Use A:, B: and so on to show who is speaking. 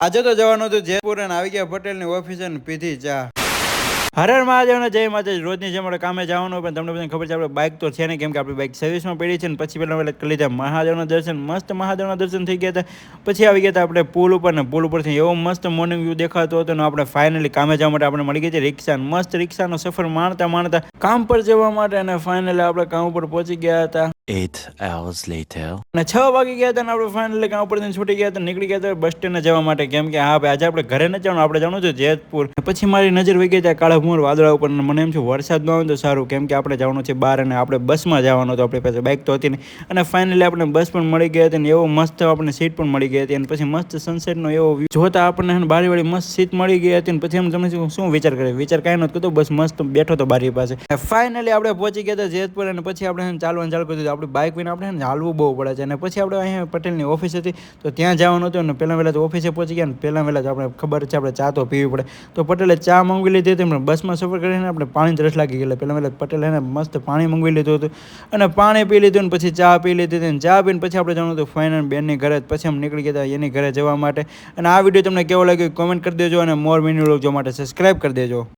A: આજે તો જવાનું હતું જયપુર અને આવી ગયા પટેલની ઓફિસે ને પીધી ચા. હર હર મહાદેવ ને જય માતાજી. રોજની જેમ આપણે કામે જવાનું પણ તમને બધાને ખબર છે આપણે બાઇક તો છે ને, કેમ કે આપણી બાઇક સર્વિસમાં પડી છે ને પછી પહેલાં કરી લીધા મહાદેવના દર્શન. મસ્ત મહાદેવના દર્શન થઈ ગયા હતા. પછી આવી ગયા હતા આપણે પુલ ઉપર ને પુલ ઉપરથી એવો મસ્ત મોર્નિંગ વ્યૂ દેખાતો હતો ને આપણે ફાઇનલી કામે જવા માટે આપણે મળી ગઈ છે રિક્ષા. મસ્ત રિક્ષાનો સફર માણતા માણતા કામ પર જવા માટે અને ફાઇનલી આપણે કામ ઉપર પહોંચી ગયા હતા.
B: 8 hours later.
A: અને 6 વાગી ગયા હતા ને આપણે ફાઇનલી કામ ઉપરથી છૂટી ગયા હતા, નીકળી ગયા હતા બસ સ્ટેન્ડ જવા માટે. કેમ કે હા ભાઈ આજે આપણે ઘરે નથી જવાનું, આપણે જવાનું છે જેતપુર. પછી મારી નજર વહી ગઈ ત્યાં કાળા ભૂર વાદળા ઉપર. મને એમ છે વરસાદ ન આવે તો સારું, કેમ કે આપણે જવાનું છે બહાર અને આપણે બસમાં જવાનું હતું, આપણી પાસે બાઇક તો હતી નહીં. અને ફાઇનલી આપણે બસ પણ મળી ગઈ હતી ને એવો મસ્ત આપણને સીટ પણ મળી ગઈ હતી. અને પછી મસ્ત સનસેટનો એવો જોતા આપણને બારીવાળી મસ્ત સીટ મળી ગઈ હતી. અને પછી એમ તમે શું વિચાર કરે, વિચાર કાંઈ નહોતું કરતો, બસ મસ્ત બેઠો તો બારી પાસે. ફાઇનલી આપણે પહોંચી ગયા હતા જેતપુર અને પછી આપણે ચાલવાનું ચાલુ કરી દીધું. આપણી બાઇક વિના આપણે હાલવું બહુ પડે છે. અને પછી આપણે અહીંયા પટેલની ઓફિસ હતી તો ત્યાં જવાનું હતું. અને પહેલાં વહેલા તો ઓફિસે પહોંચી ગયા ને પહેલાં વહેલા તો આપણે ખબર છે આપણે ચા તો પીવી પડે, તો પટેલે ચા મંગાવી લીધી હતી. બસમાં સફર કરીને આપણે પાણી તરસ લાગી ગયેલા. પહેલાં વહેલા પટેલે એને મસ્ત પાણી મંગાવી લીધું હતું અને પાણી પી લીધું ને પછી ચા પી લીધી હતી. ચા પીને પછી આપણે જવાનું હતું ફાઇનલ બેનની ઘરે. પછી અમે નીકળી ગયા હતા એની ઘરે જવા માટે. અને આ વિડીયો તમને કેવો લાગ્યો કોમેન્ટ કરી દેજો અને મોર મિની વ્લોગ જોવા માટે સબસ્ક્રાઈબ કરી દેજો.